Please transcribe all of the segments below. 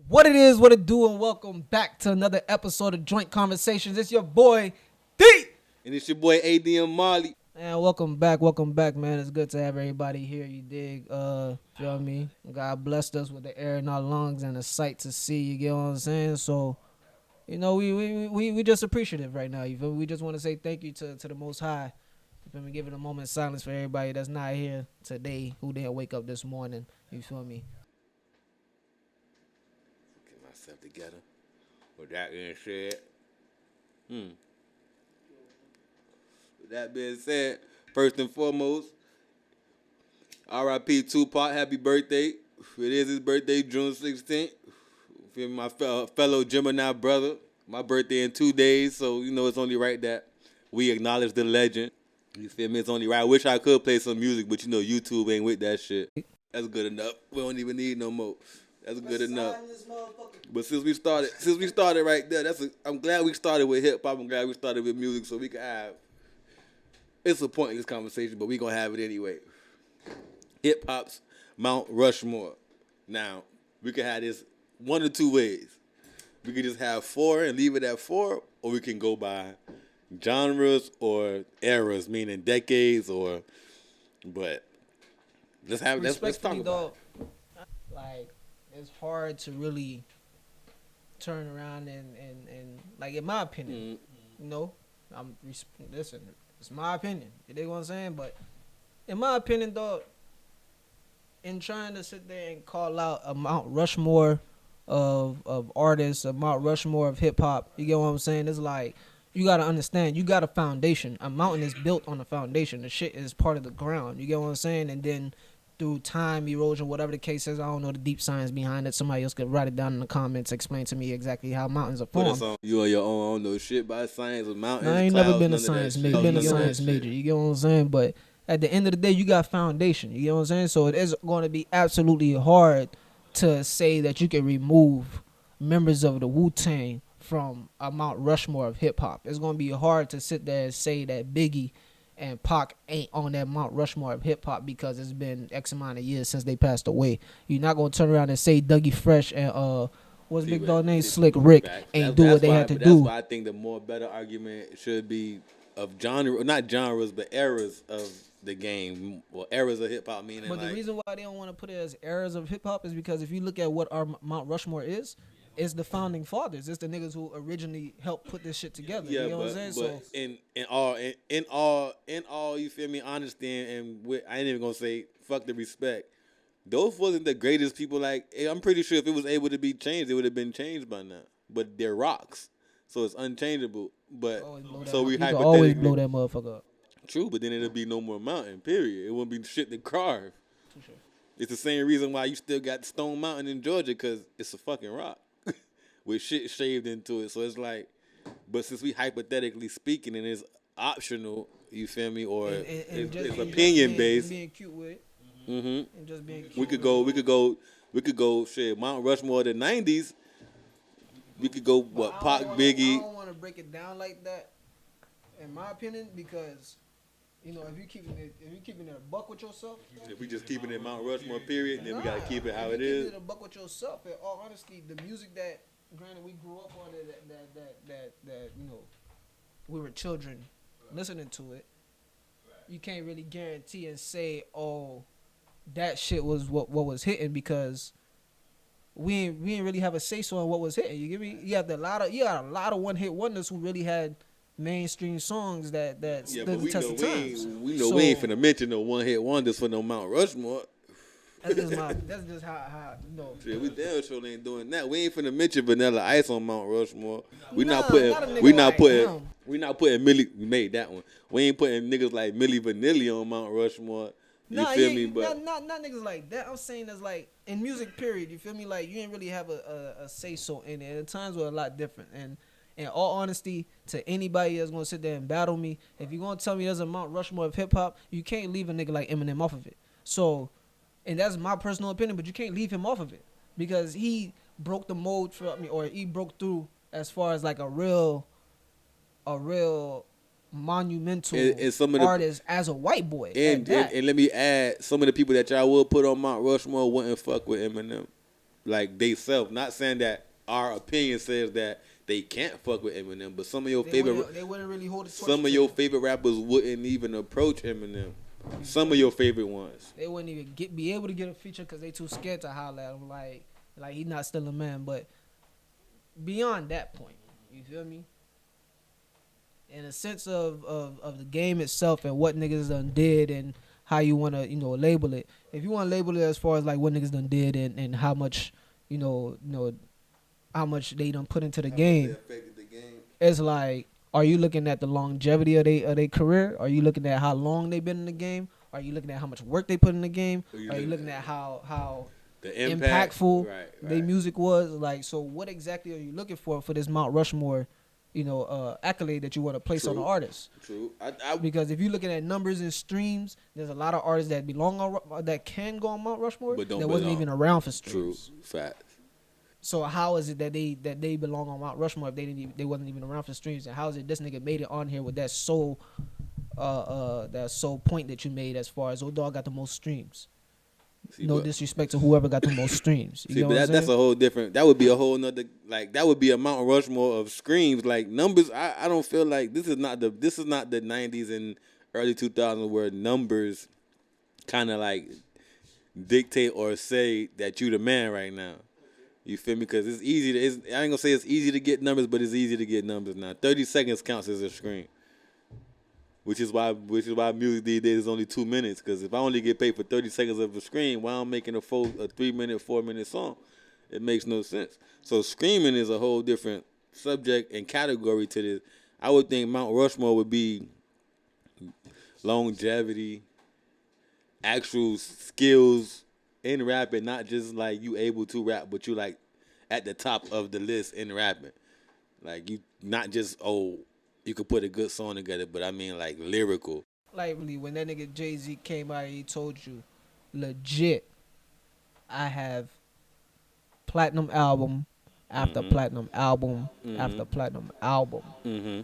What it is, what it do, and welcome back to another episode of Joint Conversations. It's your boy D. And it's your boy ADM Marley. And welcome back, man. It's good to have everybody here. You dig? Feel me? God blessed us with the air in our lungs and a sight to see. You get what I'm saying? So, we just appreciative right now. You feel me? We just want to say thank you to the Most High. You feel me? Giving a moment of silence for everybody that's not here today, who didn't wake up this morning. You feel me? Get myself together. With that being said, With that being said, first and foremost, R.I.P. Tupac, happy birthday. It is his birthday, June 16th. Feel me, my fellow Gemini brother. My birthday in 2 days, so it's only right that we acknowledge the legend. You feel me? It's only right. I wish I could play some music, but YouTube ain't with that shit. That's good enough. We don't even need no more. That's good enough. But since we started right there, I'm glad we started with hip hop. I'm glad we started with music, so we can have. It's a point in this conversation, but we gonna have it anyway. Hip hop's Mount Rushmore. Now we can have this one or two ways. We could just have four and leave it at four, or we can go by genres or eras, meaning decades or. But let's talk about it. Like, it's hard to really turn around and like, in my opinion, listen, it's my opinion. You dig what I'm saying? But in my opinion, dog, in trying to sit there and call out a Mount Rushmore of artists, a Mount Rushmore of hip hop, you get what I'm saying? It's like, you gotta understand, you got a foundation. A mountain is built on a foundation. The shit is part of the ground. You get what I'm saying? And then through time, erosion, whatever the case is, I don't know the deep science behind it. Somebody else could write it down in the comments, explain to me exactly how mountains are formed. You on your own, I don't know shit about science or mountains. I ain't clouds, never been a science major. You get what I'm saying? But at the end of the day, you got foundation. You get what I'm saying? So it is going to be absolutely hard to say that you can remove members of the Wu-Tang from a Mount Rushmore of hip-hop. It's going to be hard to sit there and say that Biggie and Pac ain't on that Mount Rushmore of hip-hop because it's been X amount of years since they passed away. You're not going to turn around and say Dougie Fresh and what's Big Dog name? Slick Rick ain't do what they had to do. That's why I think the more better argument should be of genre, not genres, but eras of the game. Well, eras of hip-hop meaning. But the reason why they don't want to put it as eras of hip-hop is because if you look at what our Mount Rushmore is, it's the founding fathers. It's the niggas who originally helped put this shit together. Yeah, you know what I'm saying? But in all, you feel me? Honesty and I ain't even gonna say fuck the respect. Those wasn't the greatest people. Like, I'm pretty sure if it was able to be changed, it would have been changed by now. But they're rocks, so it's unchangeable. But so we hypothetically always blow that motherfucker up. True, but then it'll be no more mountain. Period. It won't be shit to carve. For sure. It's the same reason why you still got Stone Mountain in Georgia, because it's a fucking rock with shit shaved into it. So it's like, but since we hypothetically speaking and it's optional, you feel me, or it's opinion based. Being cute with it. Mm-hmm. And just being cute. We could go shit Mount Rushmore of the 90s. We could go Pac, Biggie. I don't want to break it down like that, in my opinion, because if you're keeping it a buck with yourself. If we just keeping it Mount Rushmore period, then we gotta keep it how it is. Keeping it a buck with yourself. In all honesty, the music that, granted, we grew up on that we were children listening to it. You can't really guarantee and say, oh, that shit was what was hitting, because we ain't really have a say so on what was hitting. You get me? You got a lot of one hit wonders who really had mainstream songs that stood the test of times. We ain't finna mention no one hit wonders for no Mount Rushmore. That's just how Yeah, we damn sure ain't doing that. We ain't finna mention Vanilla Ice on Mount Rushmore. We not putting Millie. We made that one. We ain't putting niggas like Millie Vanilli on Mount Rushmore. You feel me? But not niggas like that. I'm saying that's like in music period. You feel me? Like, you ain't really have a say so in it. And the times were a lot different. And in all honesty, to anybody that's gonna sit there and battle me, if you're gonna tell me there's a Mount Rushmore of hip hop, you can't leave a nigga like Eminem off of it. So, and that's my personal opinion, but you can't leave him off of it because he broke the mold for me, or he broke through as far as like a real monumental and some of the artists as a white boy. And let me add, some of the people that y'all would put on Mount Rushmore wouldn't fuck with Eminem. like they self. Not saying that our opinion says that they can't fuck with Eminem, but some of your They wouldn't really hold a torch some of to your him. favorite rappers wouldn't even approach Eminem. You Some feel of me? your favorite ones. They wouldn't even be able to get a feature because they too scared to holler at him. Like he not still a man. But beyond that point, you feel me? In a sense of the game itself and what niggas done did and how you want to label it. If you want to label it as far as like what niggas done did and how much how much they done put into the game, affected the game. it's like, are you looking at the longevity of their career? Are you looking at how long they been in the game? Are you looking at how much work they put in the game? Are you looking at how The impact, impactful right? their music was? Like, so what exactly are you looking for this Mount Rushmore, accolade that you want to place on the artist? True. Because if you're looking at numbers and streams, there's a lot of artists that belong on that can go on Mount Rushmore But don't that wasn't belong. even around for True. streams. Fact. So how is it that they belong on Mount Rushmore if they wasn't even around for streams? And how is it this nigga made it on here with that sole point that you made as far as Dog got the most streams? See, No disrespect to whoever got the most streams. You See, know but what I'm that's a saying? whole different. That would be a whole nother. Like that would be a Mount Rushmore of screams. Like numbers. I don't feel like this is not the '90s and early 2000s where numbers kind of like dictate or say that you the man right now. You feel me? Because it's easy. I ain't gonna say it's easy to get numbers, but it's easy to get numbers now. 30 seconds counts as a scream. Which is why music these days is only 2 minutes. Because if I only get paid for 30 seconds of a scream, why I'm making a 3-minute, 4-minute song? It makes no sense. So screaming is a whole different subject and category to this. I would think Mount Rushmore would be longevity, actual skills in rapping, not just like you able to rap, but you like at the top of the list in rapping. Like you not just you could put a good song together, but I mean like lyrical. Like really, when that nigga Jay-Z came out, he told you, legit, I have platinum album after platinum album after platinum album. Mm-hmm.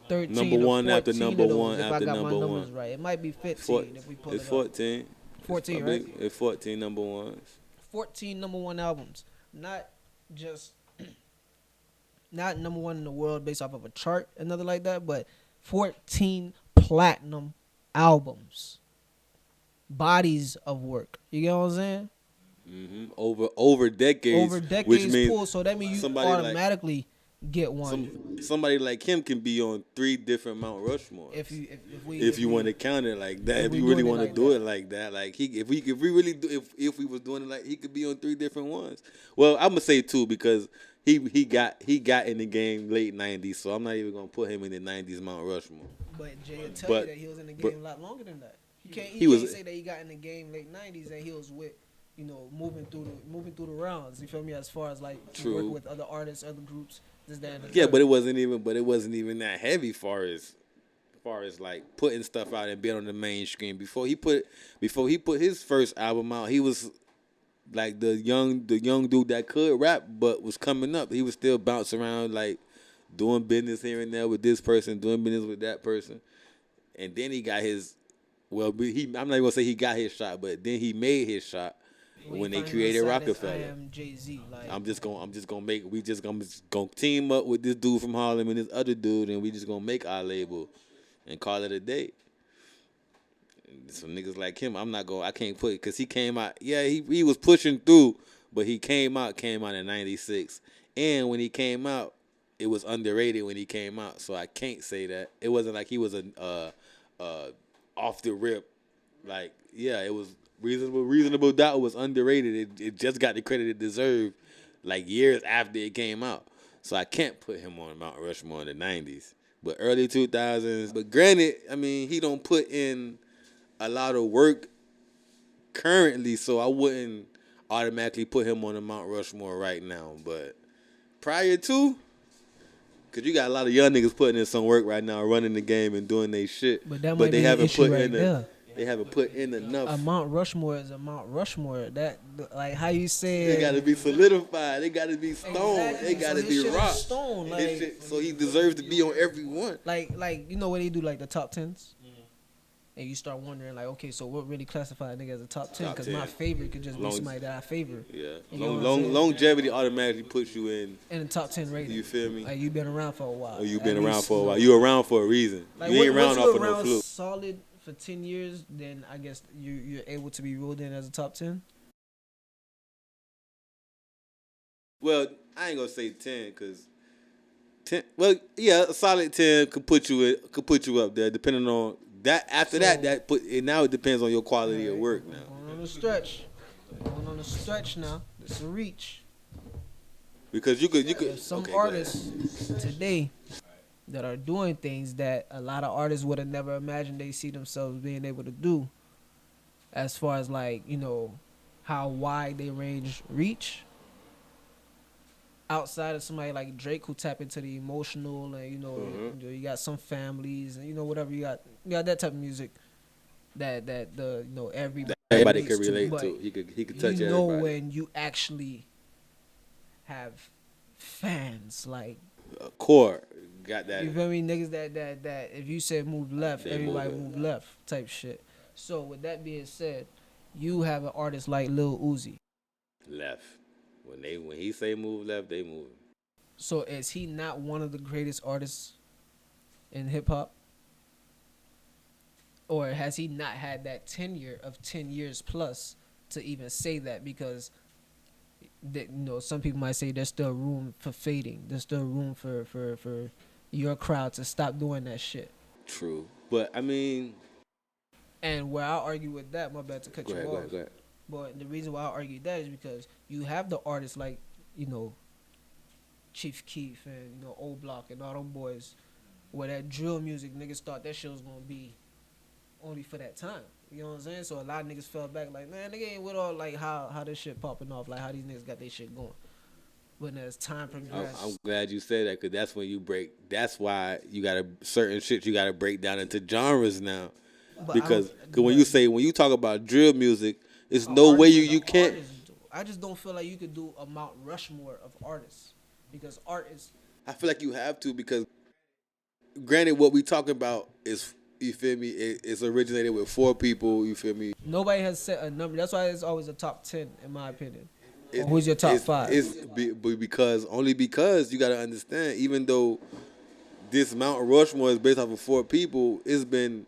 13 Number or one 14 after number of those, one if after I got my number numbers one. right. It might be 15 if we pull It's it 14. up. 14, It's right? It's 14 number ones. 14 number one albums. Not just not number one in the world based off of a chart and nothing like that, but 14 platinum albums. Bodies of work. You get what I'm saying? Mm-hmm. Over decades. Over decades which means pull, so that means you somebody automatically get one. somebody like him can be on 3 different Mount Rushmore. If you want to count it like that, if we you really doing it want to like do that. it like that, like if we really do, if we was doing it like, he could be on 3 different ones. Well, I'm gonna say 2 because he got in the game late '90s, so I'm not even gonna put him in the '90s Mount Rushmore. But Jay will tell But- you that he was in the but- game a lot longer than that. He can't was- say that he got in the game late '90s and he was with, moving through the rounds. You feel me? As far as like True. working with other artists, other groups, this, that, and the Yeah, third. but it wasn't even that heavy far as like putting stuff out and being on the mainstream. Before he put his first album out, he was like the young dude that could rap but was coming up. He was still bouncing around like doing business here and there with this person, doing business with that person. And then he got his I'm not even gonna say he got his shot, but then he made his shot when they created Rockefeller. I am Jay-Z. Like, I'm just gonna team up with this dude from Harlem and this other dude, and we just gonna make our label and call it a day. And some niggas like him, I can't put, because he came out, yeah, he was pushing through, but he came out in '96, and when he came out, it was underrated when he came out, so I can't say that. It wasn't like he was a off the rip, like, yeah, it was Reasonable Doubt was underrated. It just got the credit it deserved like years after it came out. So I can't put him on Mount Rushmore in the '90s. But early 2000s. But granted, I mean, he don't put in a lot of work currently, so I wouldn't automatically put him on the Mount Rushmore right now. But prior to, because you got a lot of young niggas putting in some work right now, running the game and doing their shit. But that might be an issue right there. They haven't put in enough. A Mount Rushmore is a Mount Rushmore. That, like, how you say They gotta be solidified. They gotta be stone. Exactly. They gotta So be his shit is rock. stone, His like- shit, so he deserves to be on every one. like you know what they do, like the top 10s. and you start wondering like, okay, so what really classify a nigga as a top 10? Top Because 10. my favorite could just be Long- somebody that I favor. Yeah. You know what I'm saying? Longevity automatically puts you in. In the top 10 rating. You feel me? Like you been around for a while. Or you At been around least, for a you while. know. You around for a reason. Like You ain't once around off you of no around fluke. solid for 10 years, then I guess you're able to be ruled in as a top 10. Well, I ain't gonna say 10 because 10. Well, yeah, a solid 10 could put you up there, depending on that. After that put it. Now it depends on your quality of work. Now Going on the stretch. Going on the stretch now. It's a reach. because you could There's some okay, go ahead. artists today that are doing things that a lot of artists would have never imagined they see themselves being able to do. As far as like, you know, how wide they range reach. Outside of somebody like Drake who tap into the emotional and you got some families and whatever you got that type of music that the everybody could relate but to. He could touch you know everybody. when you actually have fans like Core got that. you feel me, niggas that if you said move left, They everybody move move left type shit. So with that being said, you have an artist like Lil Uzi. Left. When he say move left, they move. So is he not one of the greatest artists in hip hop? Or has he not had that tenure of 10 years plus to even say that? Because some people might say there's still room for fading. There's still room for your crowd to stop doing that shit. True, but I mean, And where I argue with that, my bad to cut go you ahead, off. go ahead. But the reason why I argue that is because you have the artists like, Chief Keef and, O Block and all them boys, where that drill music, niggas thought that shit was going to be only for that time. You know what I'm saying? So a lot of niggas fell back like, man, nigga ain't with all, like, how this shit popping off, like, how these niggas got their shit going. But as time progressed. I'm glad you said that because that's when you break. That's why you got certain shit you got to break down into genres now. Because when you talk about drill music, it's no way you can't. I just don't feel like you could do a Mount Rushmore of artists because art is. I feel like you have to because, granted, what we talking about is, you feel me, it's originated with 4 people. You feel me? Nobody has set a number. That's why it's always a top 10 in my opinion. Who's your top 5? Only because you got to understand. Even though this Mount Rushmore is based off of 4 people, it's been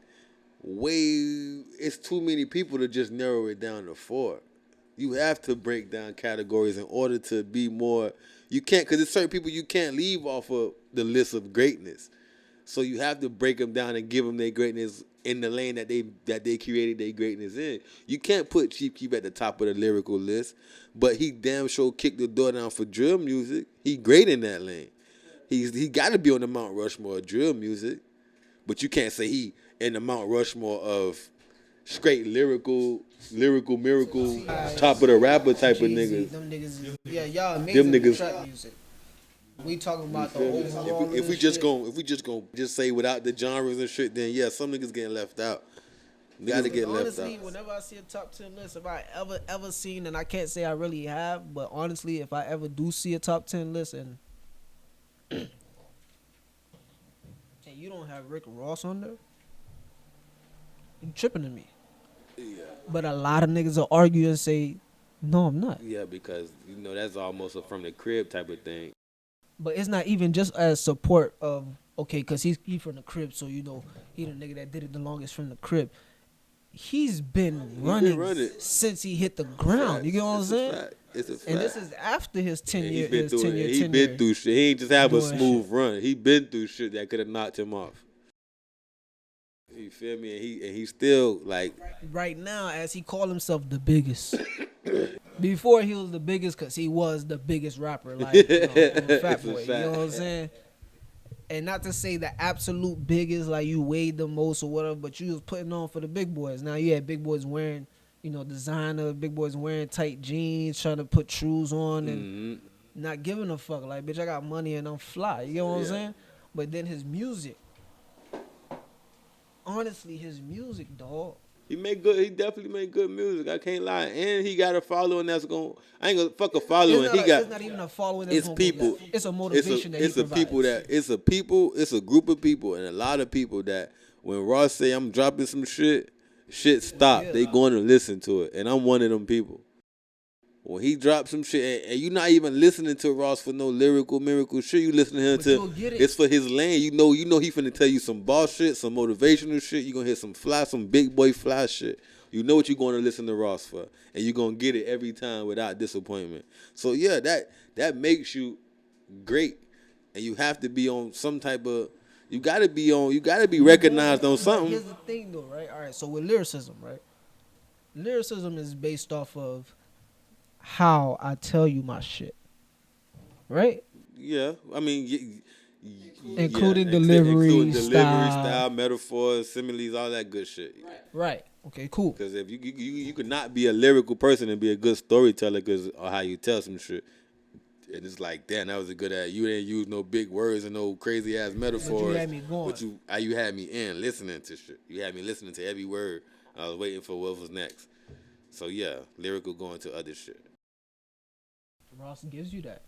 it's too many people to just narrow it down to 4. You have to break down categories in order to be more. You can't, because there's certain people you can't leave off of the list of greatness. So you have to break them down and give them their greatness in the lane that they created their greatness in. You can't put Chief Keef at the top of the lyrical list, but he damn sure kicked the door down for drill music. He great in that lane. He got to be on the Mount Rushmore of drill music, but you can't say he in the Mount Rushmore of straight lyrical miracle, top of the rapper type of niggas. Them niggas, y'all amazing Them niggas. with trap music. We talking about the overall. If we just gonna say without the genres and shit, then yeah, some niggas getting left out. Gotta get left honestly, out. whenever I see a top 10 list, if I ever seen, and I can't say I really have, but honestly, if I ever do see a top 10 list and you don't have Rick Ross on there, you tripping to me. Yeah. But a lot of niggas will argue and say, no, I'm not. Yeah, because that's almost a from the crib type of thing. But it's not even just as support of, okay, because he's from the crib, so he the nigga that did it the longest from the crib. He's been running since he hit the ground. You get what I'm saying? It's a fact. And this is after his 10 year. He been through shit. He ain't just have a smooth run. He been through shit that could have knocked him off. You feel me? And he still like right now, as he called himself the biggest. Before he was the biggest, cause he was the biggest rapper, like Fat Boy. You know what I'm saying? And not to say the absolute biggest, like you weighed the most or whatever, but you was putting on for the big boys. Now you had big boys wearing, designer, big boys wearing tight jeans, trying to put shoes on and not giving a fuck. Like, bitch, I got money and I'm fly. You know what I'm saying? But then his music, honestly, his music, dog, He make good. He definitely make good music. I can't lie. And he got a following that's going. I ain't gonna fuck a following. He got. It's not even a following that's It's gonna go people. left. It's a motivation that he It's a people provides. that. It's a people. It's a group of people and a lot of people that when Ross say I'm dropping some shit, shit stop. Yeah. They going to listen to it, and I'm one of them people. When he drops some shit, and you're not even listening to Ross for no lyrical miracle shit, you listening to him But you'll get it. it's for his lane. You know he finna tell you some boss shit, some motivational shit. You gonna hear some big boy fly shit. You know what you're gonna listen to Ross for, and you're gonna get it every time without disappointment. So yeah, that makes you great, and you have to be on some type of. You gotta be recognized on something. Here's the thing, though, right? All right. So with lyricism, right? Lyricism is based off of how I tell you my shit, right? Yeah, I mean, Including delivery, style, metaphors, similes, all that good shit. Right. Okay. Cool. Because if you could not be a lyrical person and be a good storyteller, because or how you tell some shit, and it's like, damn, that was a good ass. You didn't use no big words and no crazy ass metaphors. But you had me going. But you had me in listening to shit. You had me listening to every word. I was waiting for what was next. So yeah, lyrical going to other shit. Ross gives you that.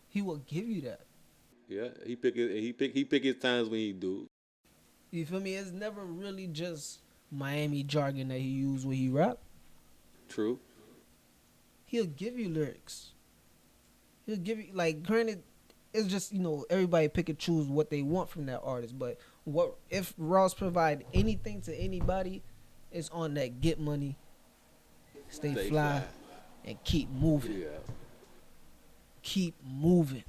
He will give you that. Yeah, he pick his times when he do. You feel me? It's never really just Miami jargon that he used when he rap. True. He'll give you lyrics. He'll give you, like, granted, it's just, everybody pick and choose what they want from that artist. But what if Ross provide anything to anybody, it's on that get money, stay fly, and keep moving. Yeah. Keep moving.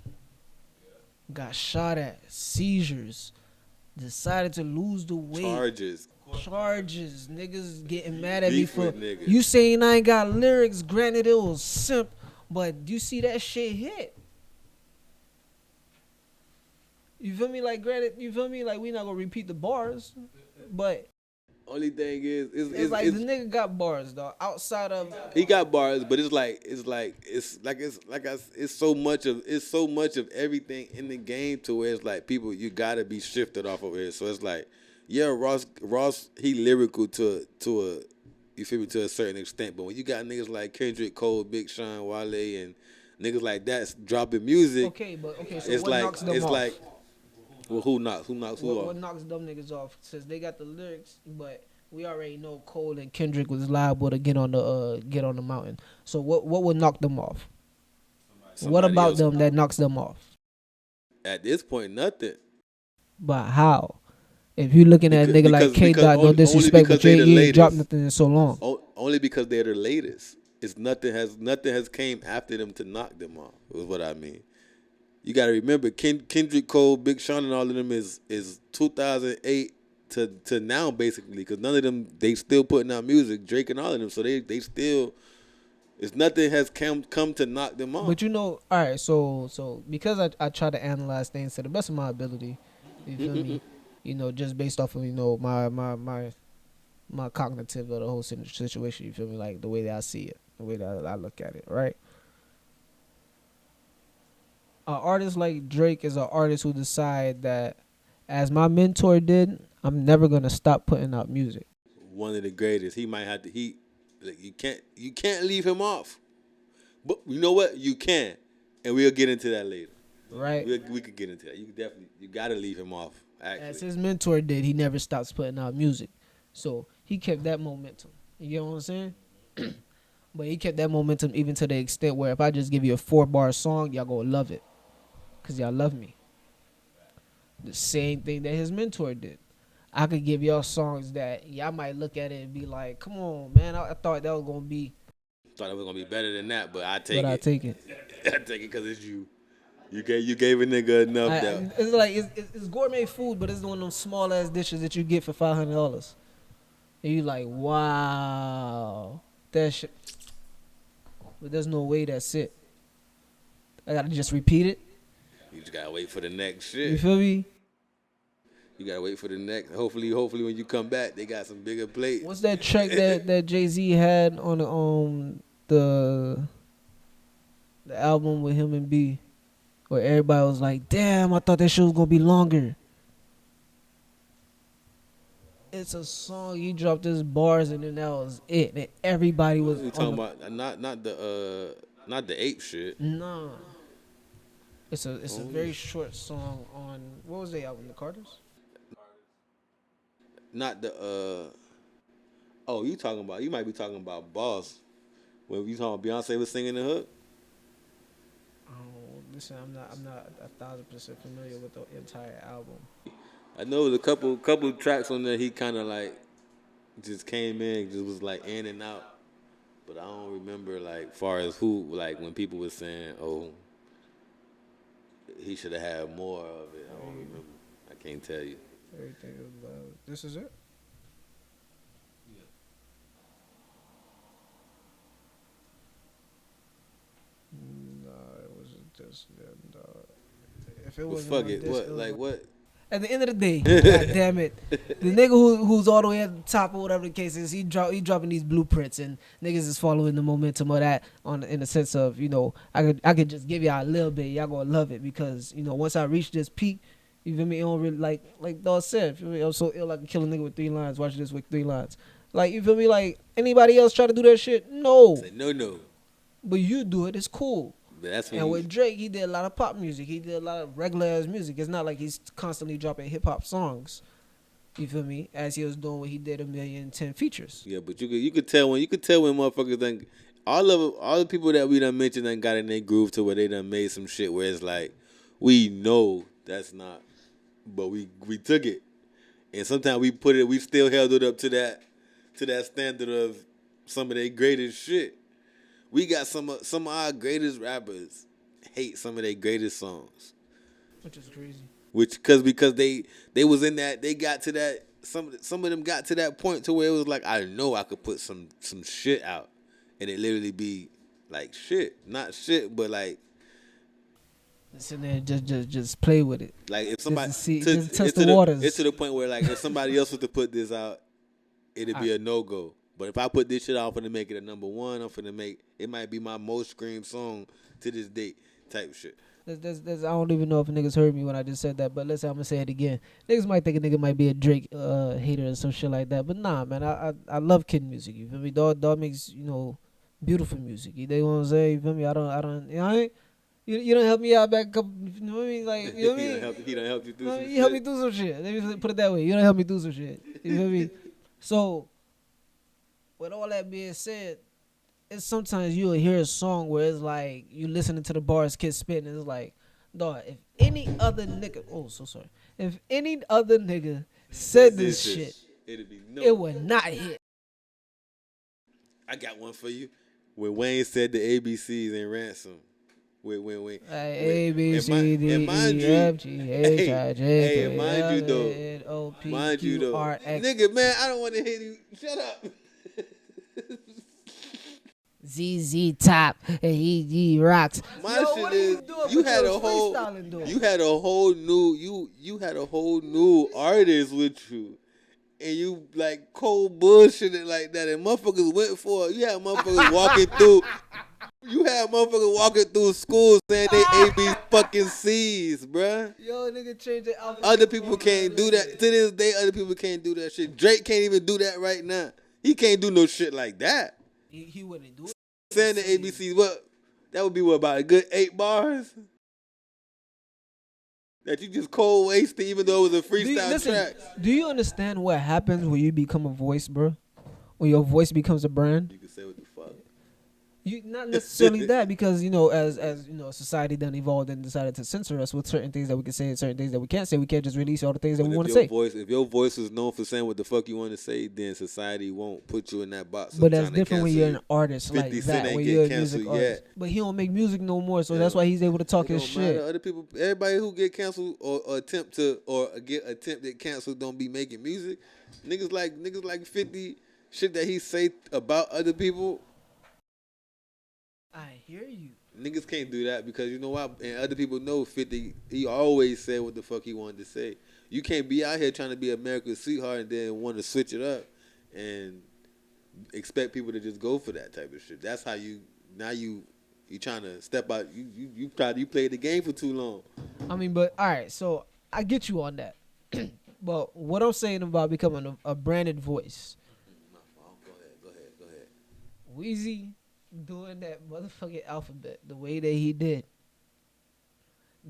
Got shot at, seizures, decided to lose the weight. Charges. Niggas getting mad at me for you saying I ain't got lyrics. Granted, it was simp, but you see that shit hit. You feel me? Like, granted, you feel me? Like, we not gonna repeat the bars, but only thing is it's like the nigga got bars, dog. Outside of he got bars, but it's so much of everything in the game to where it's like people you gotta be shifted off of here. So it's like, yeah, Ross he lyrical to a you feel me to a certain extent, but when you got niggas like Kendrick, Cole, Big Sean, Wale, and niggas like that dropping music, so it's what like knocks them it's off? like. Well, who knocks who off? What knocks them niggas off? Since they got the lyrics, but we already know Cole and Kendrick was liable to get on the mountain. So what would knock them off? What about them that knocks them off? At this point, nothing. But how? If you looking at a nigga like K Dot, no disrespect, but you ain't dropped nothing in so long. Only because they're the latest. It's nothing has came after them to knock them off. Is what I mean. You got to remember, Kendrick, Cole, Big Sean, and all of them is 2008 to now basically, because none of them they still putting out music. Drake and all of them, so they still. It's nothing has come to knock them off. But all right. So because I try to analyze things to the best of my ability, you feel me? Just based off of my cognitive of the whole situation. You feel me? Like the way that I see it, the way that I look at it, right? An artist like Drake is an artist who decide that, as my mentor did, I'm never gonna stop putting out music. One of the greatest. He might have to. You can't leave him off. But you know what? You can, and we'll get into that later. Right. We could get into that. You gotta leave him off. Actually. As his mentor did, he never stops putting out music, so he kept that momentum. You know what I'm saying? But he kept that momentum even to the extent where if I just give you a 4-bar song, y'all gonna love it. Because y'all love me. The same thing that his mentor did. I could give y'all songs that y'all might look at it and be like, come on, man, I thought that was going to be. Thought it was going to be better than that, but I take it. I take it. I take it because it's you. You gave a nigga enough that. It's like, it's gourmet food, but it's one of those small ass dishes that you get for $500. And you like, wow. That shit. But there's no way that's it. I got to just repeat it. You just gotta wait for the next shit. You feel me? You gotta wait for the next. Hopefully, when you come back, they got some bigger plates. What's that track that Jay-Z had on the album with him and B, where everybody was like, "Damn, I thought that shit was gonna be longer." it's a song. He dropped his bars and then that was it. And everybody was We on talking the about not the ape shit. nah. It's a Oh, very short song on what was the album? The Carters? not the Oh, you might be talking about Boss. When you talking Beyonce was singing the hook. Oh, listen, I'm not 1,000% familiar with the entire album. I know there's a couple tracks on there he kind of like just came in, just was like in and out. But I don't remember like far as who like when people were saying, "Oh, he should have had more of it." I don't remember. I can't tell you. Everything is loud. This is it. Nah, it wasn't this. Then, if it But wasn't fuck on it. this, What it was like on. what? At the end of the day, god damn it, the nigga who's all the way at the top or whatever the case is, he dropping these blueprints and niggas is following the momentum of that on in the sense of I could just give y'all a little bit, y'all gonna love it because once I reach this peak, you feel me? It don't really like Dawg said, feel me? I'm so ill I can kill a nigga with 3 lines. Watch this with 3 lines. Like you feel me? Like anybody else try to do that shit? No, Say no. but you do it. It's cool. But that's when And you. with Drake, he did a lot of pop music. He did a lot of regular ass music. It's not like he's constantly dropping hip hop songs. You feel me? As he was doing what he did 1,000,010 features. Yeah, but you could tell when motherfuckers done all the people that we done mentioned done got in their groove to where they done made some shit where it's like we know that's not, but we took it and sometimes we still held it up to that standard of some of their greatest shit. We got some of our greatest rappers hate some of their greatest songs. Which is crazy. Which because they was in that they got to that some of them got to that point to where it was like I know I could put some shit out and it literally be like shit, not shit, but like Sit there and just play with it. if somebody Just test it's the waters. it's to the point where like if somebody else was to put this out, it'd be a no go. But if I put this shit out, I'm finna make it a number one. I'm finna make it might be my most streamed song to this date type shit. I don't even know if niggas heard me when I just said that, but let's say I'm gonna say it again. Niggas might think a nigga might be a Drake hater or some shit like that, but nah, man. I love kid music. You feel me? Dog makes beautiful music. You know what I'm saying? You feel me? I don't. You don't help me out back a couple. You know what I mean? Like you know what I mean? He done helped you do some You shit. help me do some shit. Let me put it that way. You don't help me do some shit. You feel me? So, with all that being said, it's sometimes you'll hear a song where it's like you listening to the bars kids spitting and it's like, dog, if any other nigga so sorry. If any other nigga said this shit, It'd be it would not hit. I got one for you. When Wayne said the ABCs in Ransom. When A B C D and mind E you, F G H I J K mind L you though, M N O P Q R X nigga, man, I don't want to hear you. Shut up. ZZ Top and he rocks. My shit is you had a whole new artist with you. And you like cold bullshitted like that, and motherfuckers went for it. You had motherfuckers walking through school saying they AB fucking C's, bruh. Yo, nigga, change the alphabet. Other people can't do that. To this day, other people can't do that shit. Drake can't even do that right now. He can't do no shit like that. He wouldn't do it. Saying the ABCs, what? That would be what, about a good 8 bars? That you just cold wasted even though it was a freestyle track. Do you understand what happens when you become a voice, bro? When your voice becomes a brand? You can say what the fuck. You not necessarily that because as society then evolved and decided to censor us with certain things that we can say and certain things that we can't say. We can't just release all the things that we want to say. If your voice was known for saying what the fuck you want to say, then society won't put you in that box. But that's different when you're an artist like that. When you're a music artist, but he don't make music no more, so that's why he's able to talk his shit. Other people, everybody who get canceled or get attempted canceled don't be making music. Niggas like 50 shit that he say about other people. I hear you. Niggas can't do that because you know why? And other people know 50. He always said what the fuck he wanted to say. You can't be out here trying to be America's sweetheart and then want to switch it up and expect people to just go for that type of shit. That's how you trying to step out. You played the game for too long. I mean, but all right. So I get you on that. But what I'm saying about becoming a branded voice, My fault. Go ahead. Wheezy doing that motherfucking alphabet the way that he did,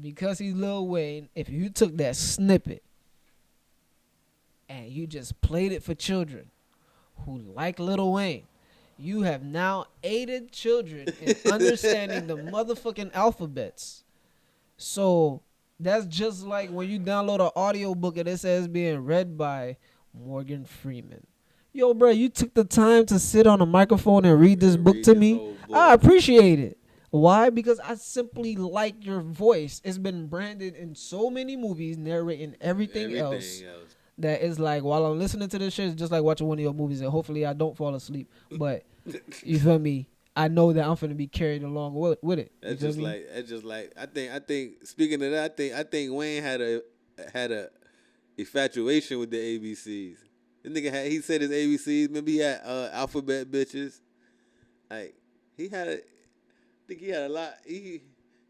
because he's Lil Wayne. If you took that snippet and you just played it for children who like Lil Wayne, you have now aided children in understanding the motherfucking alphabets. So that's just like when you download an audio book and it says being read by Morgan Freeman. Yo, bro, you took the time to sit on a microphone and read this And book read to this me. whole I book. appreciate it. Why? Because I simply like your voice. It's been branded in so many movies, narrating everything else. Everything else. That is like while I'm listening to this shit, it's just like watching one of your movies, and hopefully I don't fall asleep. But you feel me? I know that I'm finna be carried along with it. You feel me? That's just like I think speaking of that, I think Wayne had a infatuation with the ABCs. The nigga he said his ABCs. Maybe he had alphabet bitches. Like he had a, I think he had a lot.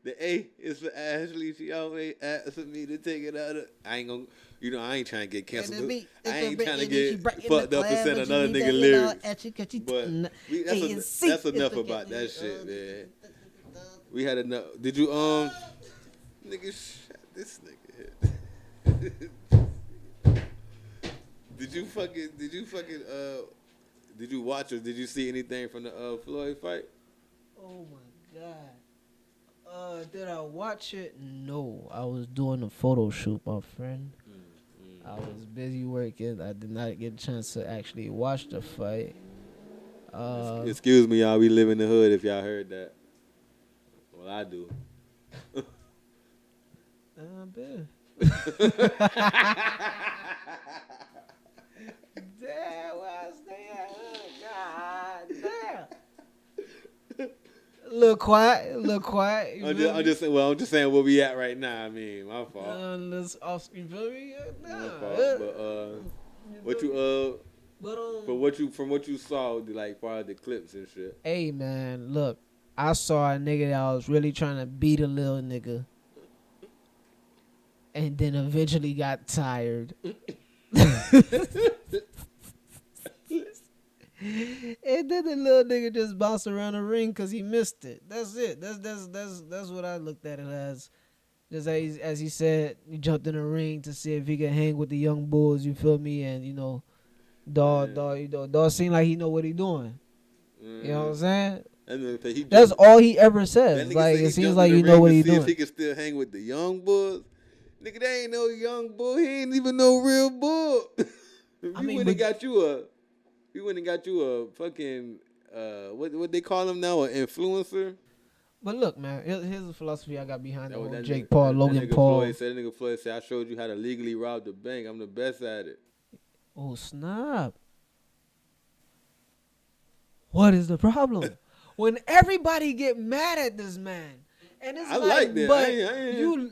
The A is for Ashley. She always asks for me to take it out of. I ain't gonna, I ain't trying to get canceled. I ain't trying to get fucked up and send another nigga lyrics. But that's enough about that shit, man. We had enough. Did you nigga shut this nigga here. Did you watch or did you see anything from the Floyd fight? Oh my god. Did I watch it? No, I was doing a photo shoot, my friend. I was busy working. I did not get a chance to actually watch the fight. Excuse me, y'all. We live in the hood. If y'all heard that, well, I do. Bet. Damn, where's that? God damn. Little quiet. I'm just saying where we at right now. I mean, my fault. Let's off. You feel me? My fault. But from what you saw, like far as the clips and shit. Hey man, look, I saw a nigga that was really trying to beat a little nigga, and then eventually got tired. And then the little nigga just bounced around the ring because he missed it. That's it. That's what I looked at it as. Just as he said, he jumped in the ring to see if he could hang with the young bulls. You feel me? And dog seemed like he know what he doing. You know what I'm saying? That's all he ever says. Like it seems like you know what he doing. If he can still hang with the young bulls, nigga, they ain't no young bull. He ain't even no real bull. We went and got you a fucking what they call him now, an influencer. But look, man, here's the philosophy I got behind the whole Jake Paul, Logan Paul. That nigga Floyd said, I showed you how to legally rob the bank. I'm the best at it. Oh, snap. What is the problem? When everybody get mad at this man. And it's like that. But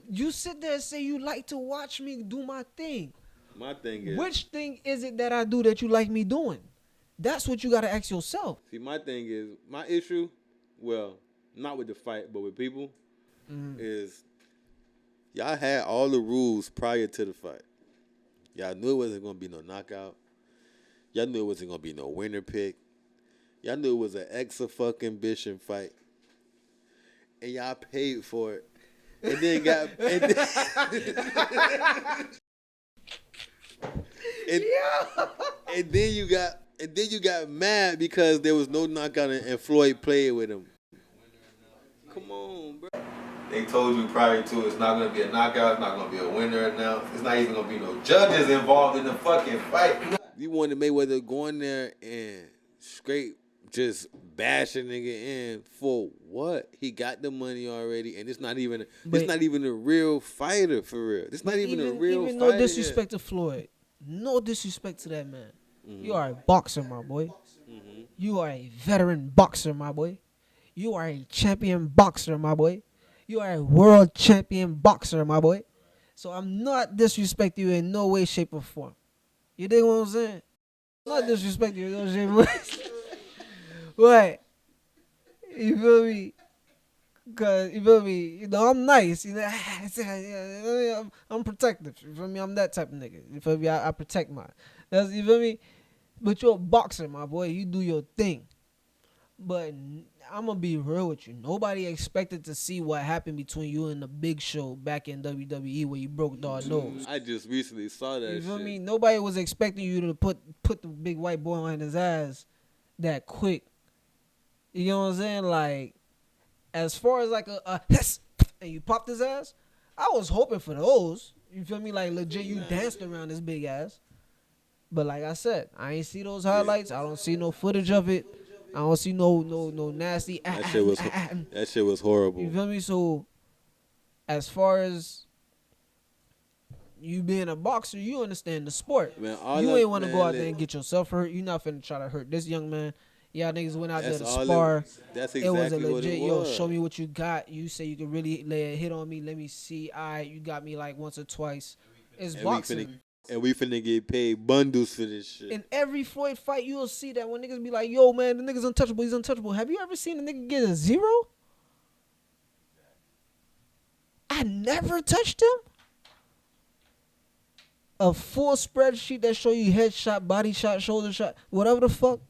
you sit there and say you like to watch me do my thing. My thing is, which thing is it that I do that you like me doing? That's what you got to ask yourself. See, my thing is, my issue, well, not with the fight, but with people, is y'all had all the rules prior to the fight. Y'all knew it wasn't going to be no knockout. Y'all knew it wasn't going to be no winner pick. Y'all knew it was an ex-fucking-bition fight. And y'all paid for it. And then got... and then you got mad because there was no knockout and Floyd played with him. Come on, bro. They told you prior to it's not going to be a knockout, it's not going to be a winner now. It's not even going to be no judges involved in the fucking fight. You wanted Mayweather go in there and straight just bash a nigga in for what? He got the money already, and it's not even a real fighter for real. It's not even a real fighter. No disrespect to Floyd. No disrespect to that man. Mm-hmm. You are a boxer, my boy. Mm-hmm. You are a veteran boxer, my boy. You are a champion boxer, my boy. You are a world champion boxer, my boy. So I'm not disrespecting you in no way, shape, or form. You dig what I'm saying? I'm not disrespecting you in no shape or form. What? You feel me? Cause you feel me, I'm nice. I'm protective. You feel me? I'm that type of nigga. You feel me? I protect mine. That's you feel me. But you're a boxer, my boy. You do your thing. But I'm gonna be real with you. Nobody expected to see what happened between you and the Big Show back in WWE where you broke dog nose. I just recently saw that You feel shit. me? Nobody was expecting you to put the big white boy on his ass that quick. You know what I'm saying? Like, as far as like a hiss, and you popped his ass, I was hoping for those. You feel me? Like legit, you danced around this big ass. But like I said, I ain't see those highlights. I don't see no footage of it. I don't see no nasty. That shit was horrible. You feel me? So as far as you being a boxer, you understand the sport. Man, You ain't want to go out there and get yourself hurt. You not finna try to hurt this young man. Y'all niggas went out there to spar. That's It was a exactly what legit, it yo, was. show me what you got. You say you can really lay a hit on me. Let me see. All right, you got me like once or twice. It's boxing. And we finna get paid bundles for this shit. In every Floyd fight, you'll see that when niggas be like, yo, man, the nigga's untouchable. He's untouchable. Have you ever seen a nigga get a 0? I never touched him. A full spreadsheet that show you headshot, body shot, shoulder shot, whatever the fuck.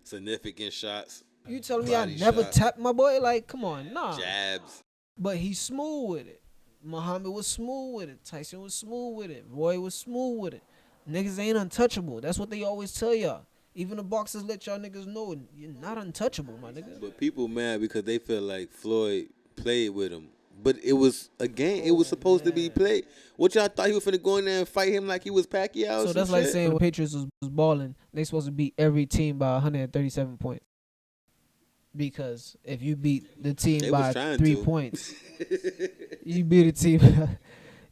Significant shots. You telling me Body I never shot. tapped my boy? Like, come on, nah. Jabs. But he's smooth with it. Muhammad was smooth with it. Tyson was smooth with it. Roy was smooth with it. Niggas ain't untouchable. That's what they always tell y'all. Even the boxers let y'all niggas know you're not untouchable, my nigga. But people mad because they feel like Floyd played with him. But it was a game. It was supposed to be played. What y'all thought he was finna go in there and fight him like he was Pacquiao? So that's like saying when the Patriots was balling, they supposed to beat every team by 137 points. Because if you beat the team by 3 points, you beat a team.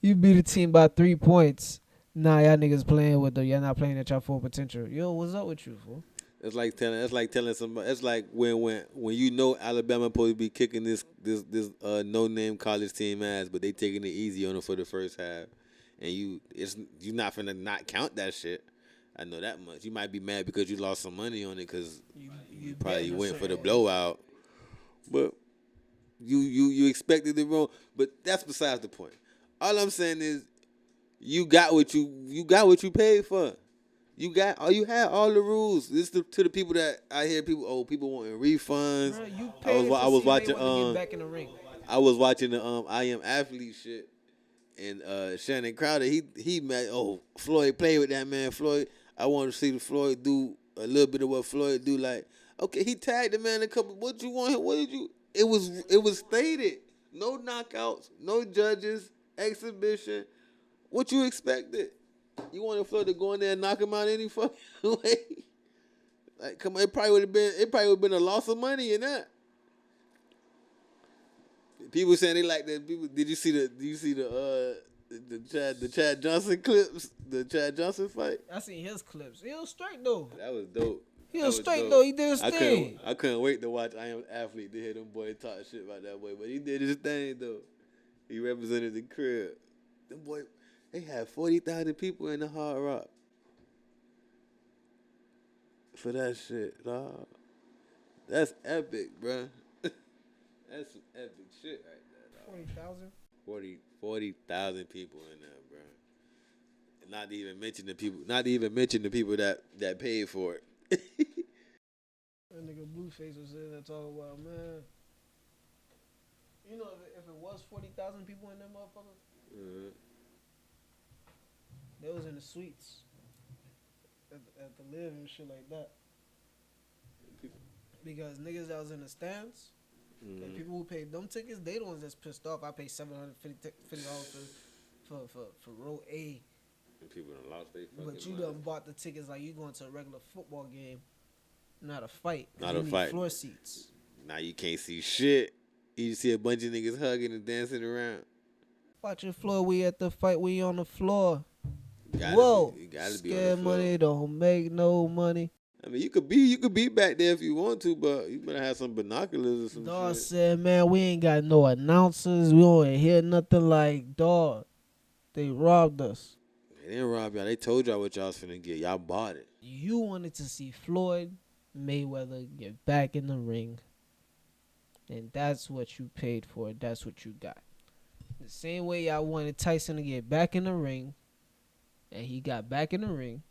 You beat a team by 3 points. Nah, y'all niggas playing with them. Y'all not playing at y'all full potential. Yo, what's up with you, fool? It's like telling somebody. It's like when you know Alabama supposed to be kicking this no name college team ass, but they taking it easy on them for the first half, and you not finna not count that shit. I know that much. You might be mad because you lost some money on it because you probably went for the blowout, but you expected it wrong. But that's besides the point. All I'm saying is you got what you paid for. You had all the rules. This to the people that I hear people wanting refunds. Bro, you paid I was to watching get back in the ring. I was watching the I Am Athlete shit, and Shannon Crowder he mad. Oh, Floyd played with that man. Floyd, I want to see the Floyd do a little bit of what Floyd do. Like, okay, he tagged the man a couple. What you want? What did you? It was stated. No knockouts, no judges, exhibition. What you expected? You wanted Floyd to go in there and knock him out any fucking way? Like, come on, it probably would have been a loss of money in that. People saying they like that. People, did you see the Chad Johnson clips? The Chad Johnson fight? I seen his clips. He was straight though. That was dope. He was straight though. He did his thing. I couldn't wait to watch I Am Athlete to hear them boys talk shit about that boy, but he did his thing though. He represented the crib. Them boy, they had 40,000 people in the Hard Rock for that shit, dog. That's epic, bruh. That's some epic shit right there, dog. 40,000? 40,000 people in there, bruh. And not even mention the people that paid for it. That nigga Blueface was sitting there talking about, man. You know, if it was 40,000 people in that motherfucker, they was in the suites at the live and shit like that. Because niggas that was in the stands, and people who paid them tickets, they the ones that's pissed off. I paid $750 for row A. And people done lost their fucking But you mind. done bought the tickets like you going to a regular football game, not a fight. Not you a need fight. Floor seats. Now you can't see shit. You just see a bunch of niggas hugging and dancing around. Watching Floor, we at the fight, we on the floor. You gotta Whoa, be on the scared floor. money don't make no money. I mean, you could be back there if you want to, but you better have some binoculars or some Dog shit. said, man, we ain't got no announcers. We don't hear nothing like, dog. They robbed us. They didn't rob y'all. They told y'all what y'all was finna get. Y'all bought it. You wanted to see Floyd Mayweather get back in the ring. and that's what you paid for. That's what you got. The same way y'all wanted Tyson to get back in the ring, and he got back in the ring,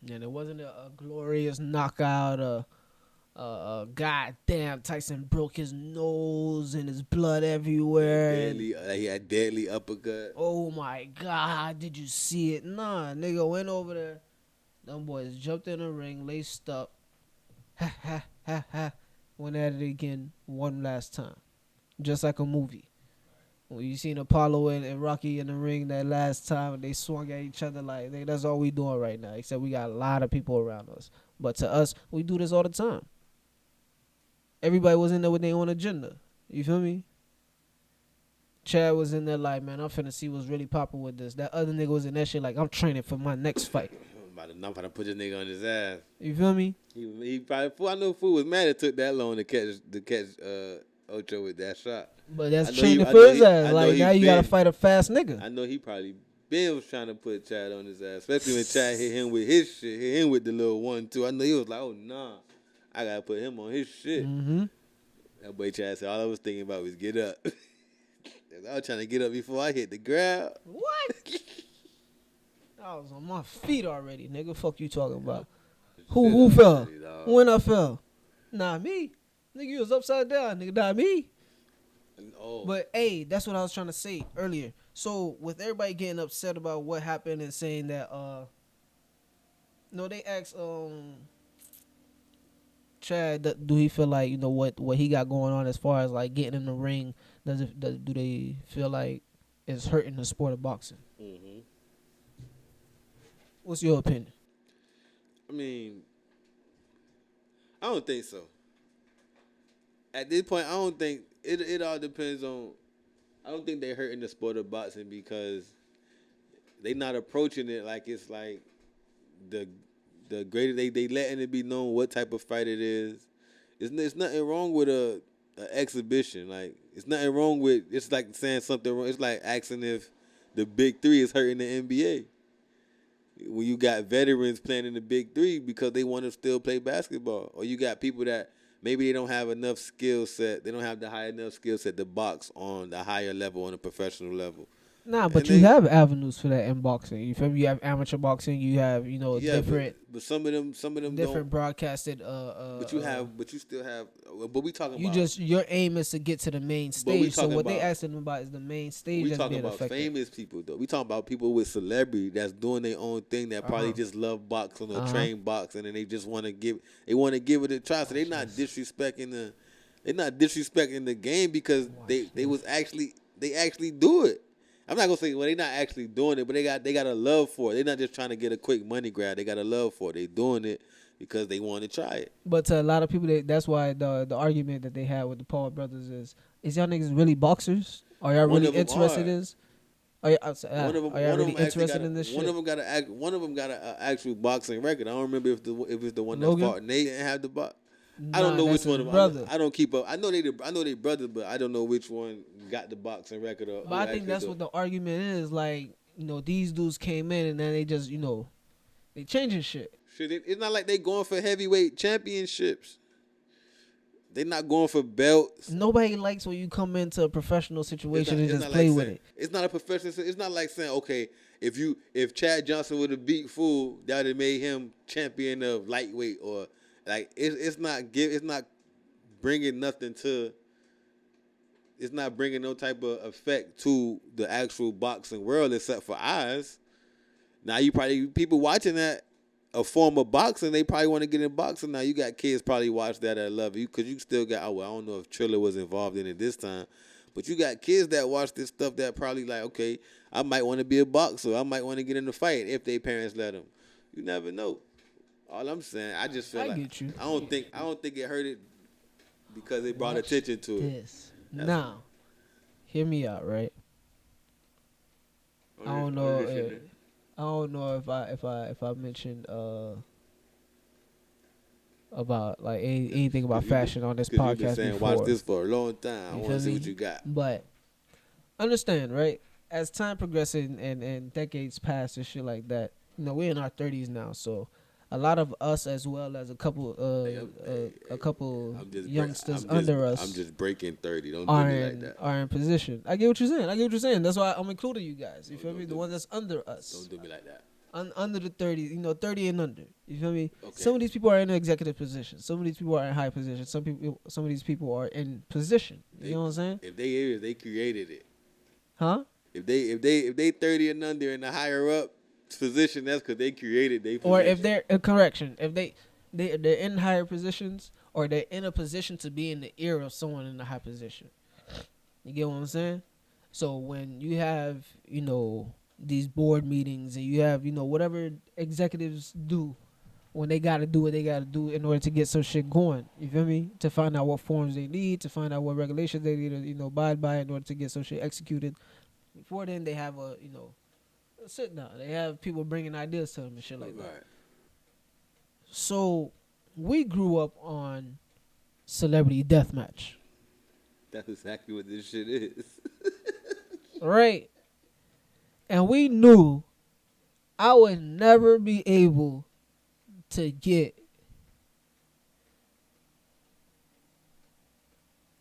and it wasn't a glorious knockout. Goddamn, Tyson broke his nose and his blood everywhere. He had deadly uppercut. Oh my God, did you see it? Nah, nigga went over there. Them boys jumped in the ring, laced up. Ha ha ha ha. Went at it again one last time. Just like a movie. When you seen Apollo and Rocky in the ring that last time, they swung at each other like that's all we doing right now. Except we got a lot of people around us. But to us, we do this all the time. Everybody was in there with their own agenda. You feel me? Chad was in there like, man, I'm finna see what's really popping with this. That other nigga was in that shit like, I'm training for my next fight. I'm about to put this nigga on his ass. You feel me? He probably, I know fool was mad it took that long to catch Ocho with that shot. But that's training for his ass. Like, now you gotta fight a fast nigga. I know he probably Ben was trying to put Chad on his ass, especially when Chad hit him with his shit, hit him with the little 1-2. I know he was like, oh, nah, I gotta put him on his shit. Mm-hmm. That boy Chad said, all I was thinking about was get up. I was trying to get up before I hit the ground. What? I was on my feet already, nigga. Fuck you talking about? Who fell? When I fell? Nah, me. Nigga, you was upside down, nigga. Not me. Oh. But, hey, that's what I was trying to say earlier. So, with everybody getting upset about what happened and saying that, no, they asked, Chad, do he feel like, you know, what he got going on as far as, like, getting in the ring, do they feel like it's hurting the sport of boxing? Mm-hmm. What's your opinion? I mean, I don't think so. At this point, I don't think it all depends on. I don't think they're hurting the sport of boxing because they not approaching it like it's like the greater they letting it be known what type of fight it is. It's nothing wrong with a exhibition. Like it's nothing wrong with it's like saying something wrong. It's like asking if the big three is hurting the NBA. When you got veterans playing in the big three because they want to still play basketball, or you got people that maybe they don't have enough skill set, they don't have the high enough skill set to box on the higher level, on a professional level. Nah, but you have avenues for that in boxing. You feel me? You have amateur boxing. You have different. But some of them different don't, broadcasted. But you still have. But we talking you about. Your aim is to get to the main stage. So what they asking them about is the main stage. We talking about famous people though. We talking about people with celebrity that's doing their own thing that probably just love boxing or train boxing and they just want to give it a try. So they're not disrespecting the game because they actually do it. I'm not gonna say they're not actually doing it, but they got a love for it. They're not just trying to get a quick money grab. They got a love for it. They doing it because they want to try it. But to a lot of people, that's why the argument that they had with the Paul brothers is y'all niggas really boxers? Are y'all really interested in this? Are y'all really interested in this shit? One of them got an actual boxing record. I don't remember if it's the one that fought Nate and had the box. I don't know which one of them. I don't keep up. I know they brothers, but I don't know which one got the boxing record. But I think that's what the argument is. Like, these dudes came in and then they just, they changing shit. It's not like they going for heavyweight championships. They not going for belts. Nobody likes when you come into a professional situation and just play with it. It's not a professional. It's not like saying, okay, if Chad Johnson would have beat Fool, that would have made him champion of lightweight or. Like it's not bringing nothing to. It's not bringing no type of effect to the actual boxing world except for eyes. Now people watching that a form of boxing, they probably want to get in boxing. Now you got kids probably watch that at 11 because you still got. I don't know if Triller was involved in it this time, but you got kids that watch this stuff that probably like, okay, I might want to be a boxer. I might want to get in the fight if their parents let them. You never know. All I'm saying, I just feel I don't think it hurt it because they brought attention to it. Now, hear me out, right? I don't know if I mentioned about like anything about fashion on this podcast. You've been saying before. Watch this for a long time. I want to see what you got. But understand, right? As time progresses and decades pass and shit like that, we're in our 30s now, so. a lot of us as well as a couple youngsters under I'm us just breaking 30. Don't do me like that. are in position. I get what you're saying. I get what you're saying. That's why I'm including you guys. You feel Don't me? The do ones that's under us. Don't do me like that. Under the 30, 30 and under. You feel me? Okay. Some of these people are in executive positions. Some of these people are in high positions. Some of these people are in position. You know what I'm saying? If they created it. Huh? If they 30 and under in the higher up position, that's because they created their position. Or if they're correction, if they're in higher positions, or they're in a position to be in the ear of someone in a high position. You get what I'm saying? So when you have, these board meetings and you have, whatever executives do when they got to do what they got to do in order to get some shit going. You feel me? To find out what forms they need, to find out what regulations they need to, abide by in order to get some shit executed. Before then, they have a sit down. They have people bringing ideas to them and shit like that. Right. So we grew up on Celebrity Deathmatch. That's exactly what this shit is. Right? And we knew I would never be able to get,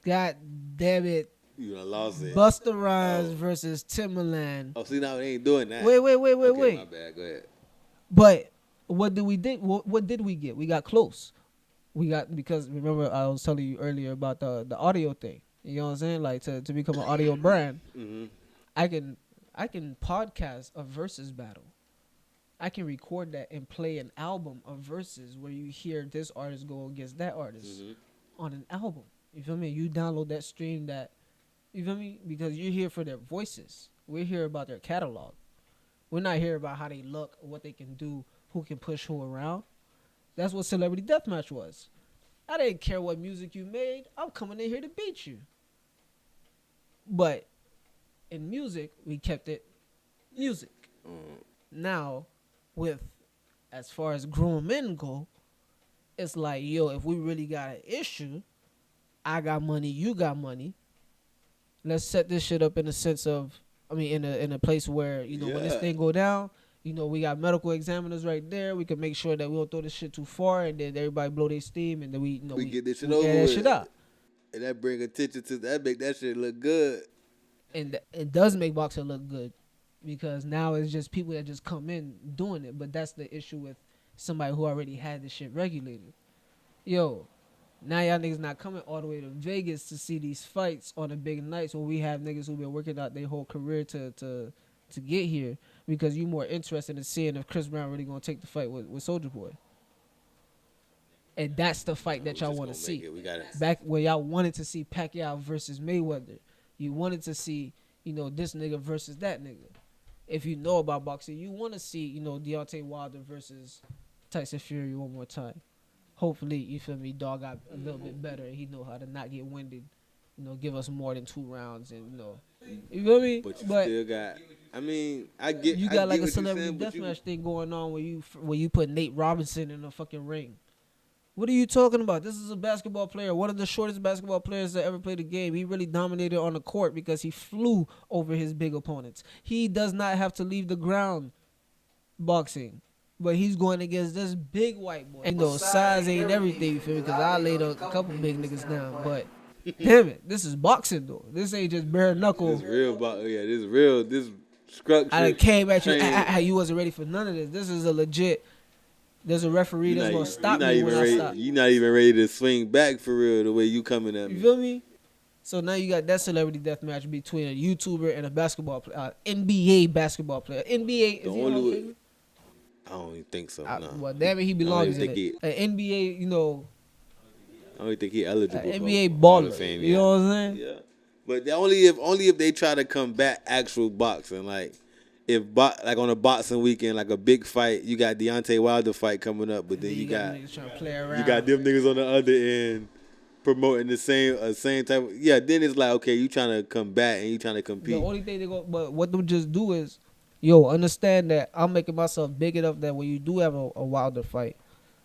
God damn it, You done lost it. Busta Rhymes versus Timbaland. Oh, see, now they ain't doing that. Wait. Okay, my bad. Go ahead. But what did we did? What did we get? We got close. Because remember I was telling you earlier about the audio thing. You know what I'm saying? Like to become an audio brand, Mm-hmm. I can podcast a versus battle. I can record that and play an album of verses where you hear this artist go against that artist on an album. You feel me? You download that, stream that. You feel me? Because you're here for their voices. We're here about their catalog. We're not here about how they look, what they can do, who can push who around. That's what Celebrity Deathmatch was. I didn't care what music you made. I'm coming in here to beat you. But in music, we kept it music. Now, with as far as grown men go, it's like, yo, if we really got an issue, I got money, you got money. Let's set this shit up in a sense of, in a place where, when this thing go down, we got medical examiners right there. We can make sure that we don't throw this shit too far, and then everybody blow their steam, and then we get this shit over that with. shit out. And that bring attention to that, make that shit look good. And it does make boxing look good, because now it's just people that just come in doing it. But that's the issue with somebody who already had this shit regulated. Yo, now y'all niggas not coming all the way to Vegas to see these fights on the big nights where we have niggas who been working out their whole career to get here, because you more interested in seeing if Chris Brown really gonna take the fight with Soulja Boy. And that's the fight that y'all want to see. Back where y'all wanted to see Pacquiao versus Mayweather. You wanted to see, this nigga versus that nigga. If you know about boxing, you want to see, Deontay Wilder versus Tyson Fury one more time. Hopefully, you feel me, dog got a little bit better and he know how to not get winded. Give us more than 2 rounds and, you feel me? But you still got, I get. You got like a what you're Celebrity saying, but Deathmatch thing going on where you put Nate Robinson in a fucking ring. What are you talking about? This is a basketball player, one of the shortest basketball players that ever played the game. He really dominated on the court because he flew over his big opponents. He does not have to leave the ground boxing, but he's going against this big white boy. And size ain't everything, you feel me? Because I laid a couple big niggas down, but damn it, this is boxing though. This ain't just bare knuckle. This real boxing. Yeah, this real. This structure. I came at you. You wasn't ready for none of this. This is a legit. There's a referee that's gonna stop me when I stop. You're not even ready to swing back for real the way you coming at me. You feel me? So now you got that Celebrity Deathmatch between a YouTuber and a basketball player, NBA basketball player. NBA is he on? I don't even think so. No. Well, damn it, he belongs in it. An NBA, I don't even think he eligible. NBA baller. Fame, you know what I'm saying? Yeah. But only if they try to combat actual boxing, like. Like on a boxing weekend, like a big fight, you got Deontay Wilder fight coming up, but then you got them niggas on the other end promoting the same type of, then it's like, okay, you trying to combat and you trying to compete. The only thing but what them just do is, understand that I'm making myself big enough that when you do have a Wilder fight,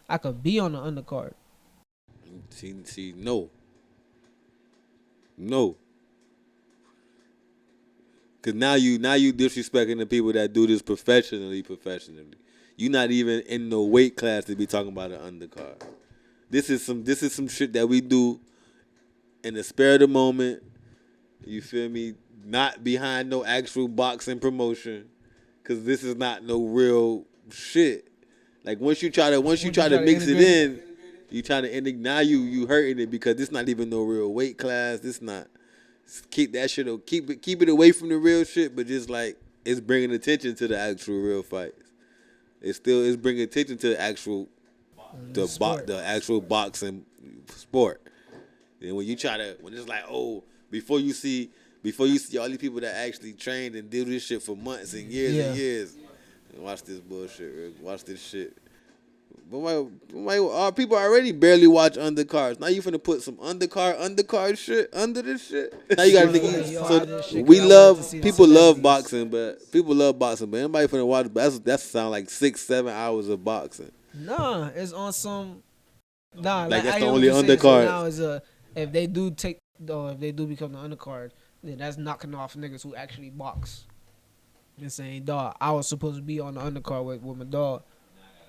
I could be on the undercard. See, no. Cause now you disrespecting the people that do this professionally. You're not even in no weight class to be talking about an undercard. This is some shit that we do in the spare of the moment. You feel me? Not behind no actual boxing promotion, cause this is not no real shit. Like once you try to mix it in, you try to end now you hurting it because this not even no real weight class. This not keep that shit keep it away from the real shit, but just like it's bringing attention to the actual real fights. It's bringing attention to the actual the actual boxing sport. And when it's like, oh, before you see all these people that actually trained and do this shit for months and years and years, watch this bullshit, Rick. Watch this shit. But people already barely watch undercards. Now you finna put some undercard shit under this shit. Now you gotta think. People love boxing, but anybody finna watch. That sound like 6-7 hours of boxing. Nah, it's on some. Nah, like that's I the only undercard. So now is if they do become the undercard, then that's knocking off niggas who actually box. And saying, dog, I was supposed to be on the undercard with my dog.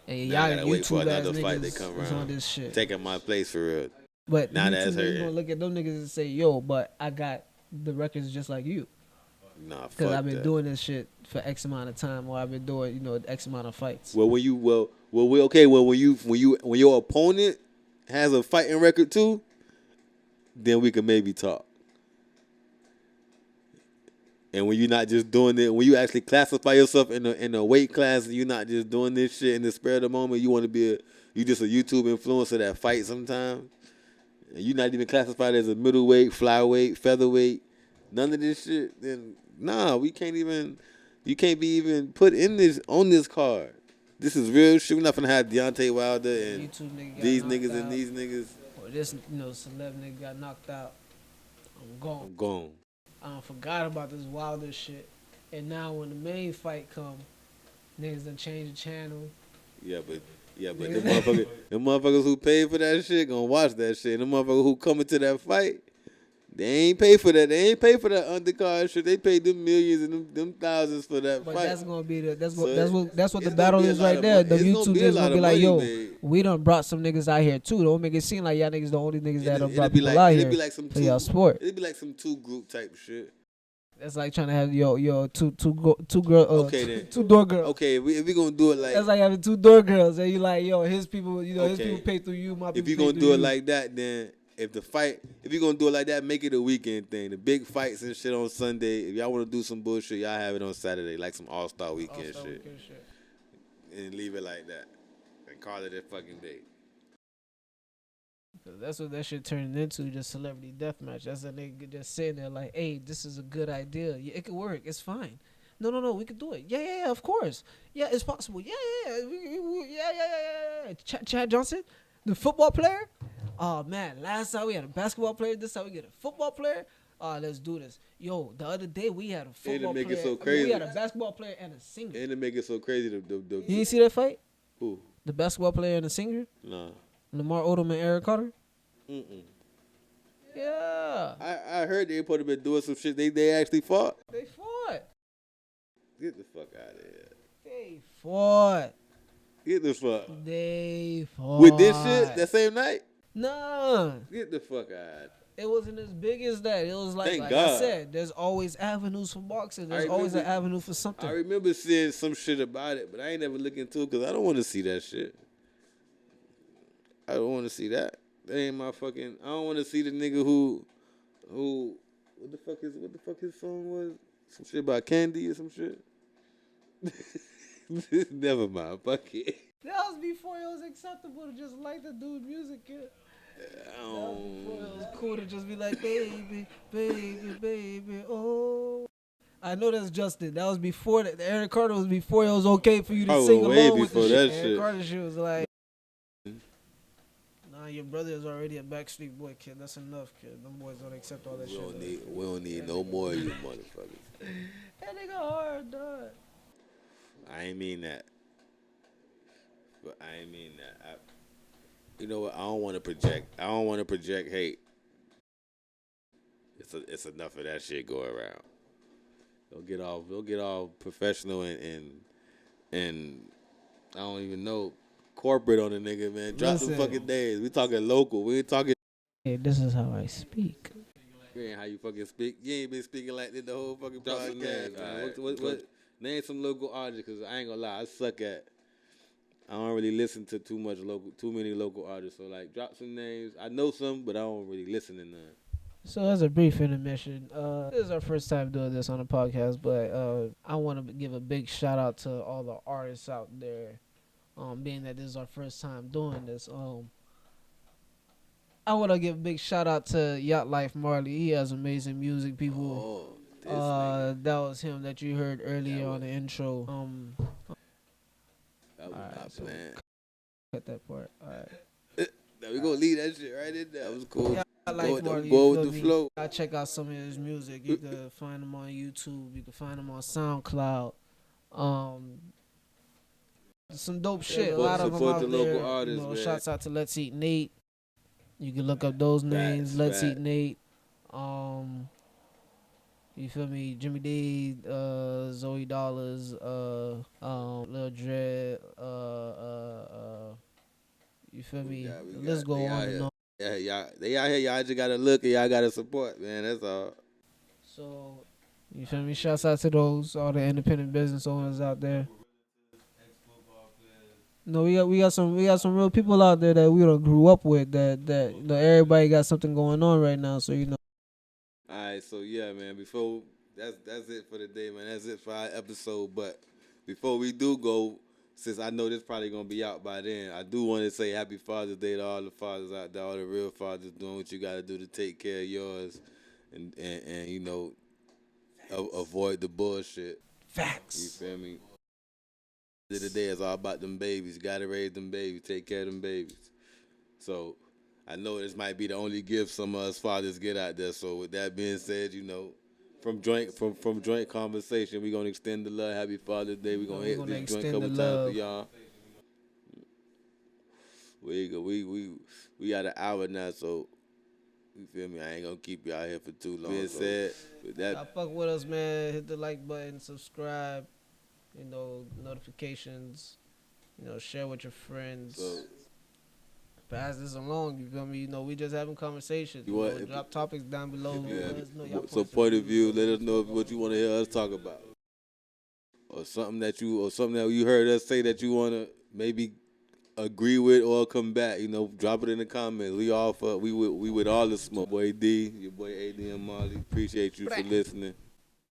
And y'all gotta wait for another fight to come around. On this shit. Taking my place for real. But now that's hurting. You gonna look at them niggas and say, yo, but I got the records just like you. Nah, fuck because I've been doing this shit for X amount of time, or I've been doing X amount of fights. Well, when your opponent has a fighting record too, then we can maybe talk. And when you're not just doing it, when you actually classify yourself in a weight class, and you're not just doing this shit in the spare of the moment, you want to be you just a YouTube influencer that fights sometimes, and you're not even classified as a middleweight, flyweight, featherweight, none of this shit, then nah, you can't be even put in on this card. This is real shit. We're not gonna have Deontay Wilder and these niggas and these niggas. Or this celeb nigga got knocked out. I'm gone. I forgot about this Wilder shit. And now when the main fight come, niggas done change the channel. Yeah, but the motherfuckers who paid for that shit gonna watch that shit. And the motherfuckers who coming to that fight, they ain't pay for that. They ain't pay for that undercard shit. They paid them millions and them thousands for that fight. But that's gonna be that's what the battle is right there. The YouTube niggas gonna be like, yo, we done brought some niggas out here too. Don't make it seem like y'all niggas the only niggas that done brought people out here for y'all sport. It'd be like some two group type shit. That's like trying to have two girls. Okay, then. Two door girls. Okay, if we gonna do it like that's like having two door girls, and you like, yo, his people, his people pay through you, my people. If you gonna do it like that, then if you're gonna do it like that, make it a weekend thing. The big fights and shit on Sunday. If y'all wanna do some bullshit, y'all have it on Saturday, like some all-star weekend shit. And leave it like that. And call it a fucking day. Cause that's what that shit turned into, just celebrity deathmatch. That's a nigga just sitting there like, hey, this is a good idea. Yeah, it could work. It's fine. No, we could do it. Yeah, of course. Yeah, it's possible. Yeah. Chad Johnson, the football player. Oh, man, last time we had a basketball player. This time we get a football player. Let's do this. Yo, the other day we had a football player. It so crazy. We had a basketball player and a singer. And it make it so crazy. You didn't see that fight? Who? The basketball player and the singer? Nah. Lamar Odom and Eric Carter? Mm-mm. Yeah. I heard they probably been doing some shit. They actually fought? They fought. Get the fuck out of here. They fought. Get the fuck. They fought. With this shit that same night? Nah. Get the fuck out. It wasn't as big as that. It was like God. I said, there's always avenues for boxing. There's always an avenue for something. I remember seeing some shit about it, but I ain't never looked into it because I don't want to see that shit. I don't want to see that. That ain't my fucking. I don't want to see the nigga who. What the fuck his song was? Some shit about candy or some shit. Never mind. Fuck it. That was before it was acceptable to just like the dude music, kid. That was before it was cool to just be like, baby, oh. I know that's Justin. That was before that. Eric Carter was before it was okay for you to sing along with the shit. Eric Carter shit was like, nah, your brother is already a Backstreet Boy, kid. That's enough, kid. Them boys don't accept all that shit. We don't need no more of you motherfuckers. That nigga hard, dog. I ain't mean that. But I ain't mean that. You know what? I don't want to project hate. It's enough of that shit going around. Don't get all professional and I don't even know. Corporate on a nigga, man. Drop them Listen, fucking days. We talking local. We ain't talking. hey, this is how I speak. Ain't how you fucking speak. You ain't been speaking like this the whole fucking podcast, man. What? Name some local artists, cause I ain't gonna lie, I suck at. I don't really listen to too many local artists. So like, drop some names. I know some, but I don't really listen to none. So as a brief intermission, this is our first time doing this on a podcast, but I want to give a big shout out to all the artists out there. Being that this is our first time doing this, I want to give a big shout out to Yacht Life Marley. He has amazing music, people. That was him that you heard earlier on the intro. That was my plan. Cut that part. All right. Now we gonna leave that shit right in there. That was cool. Yacht Life Marley, go with the flow. I check out some of his music. You can find him on YouTube. You can find him on SoundCloud. Some dope shit. A lot of them out there. Artists, shouts out to Let's Eat Nate. You can look up those names. Let's Eat Nate. You feel me? Jimmy D, Zoe Dollars, Lil Dread, you feel me? Let's go on and on. Yeah, y'all, they out here. Y'all just gotta look and y'all gotta support, man. That's all. So, you feel me? Shouts out to all the independent business owners out there. No, we got some real people out there that we done grew up with. That you know, everybody got something going on right now. So you know. All right, so yeah, man. Before that's it for the day, man. That's it for our episode. But before we do go, since I know this probably gonna be out by then, I do want to say Happy Father's Day to all the fathers out there, all the real fathers doing what you gotta do to take care of yours, and you know, avoid the bullshit. Facts. You feel me? The end of the day, it's all about them babies. You gotta raise them babies, take care of them babies. So I know this might be the only gift some of us fathers get out there. So with that being said, you know, from joint conversation, we're gonna extend the love. Happy Father's Day. We're gonna hit this joint couple times for y'all. We got an hour now, so you feel me? I ain't gonna keep y'all here for too long. Being said, with that, y'all fuck with us, man. Hit the like button, subscribe, you know, notifications, you know, share with your friends. So, pass this along, you feel me? You know, we just having conversations. You know, drop topics down below. Yeah. Let us know y'all point of view. Let us know what you want to hear us talk about, or something that you heard us say that you want to maybe agree with or combat. You know, drop it in the comments. We all for we with all the smoke. Boy D, your boy AD and Molly. Appreciate you for listening.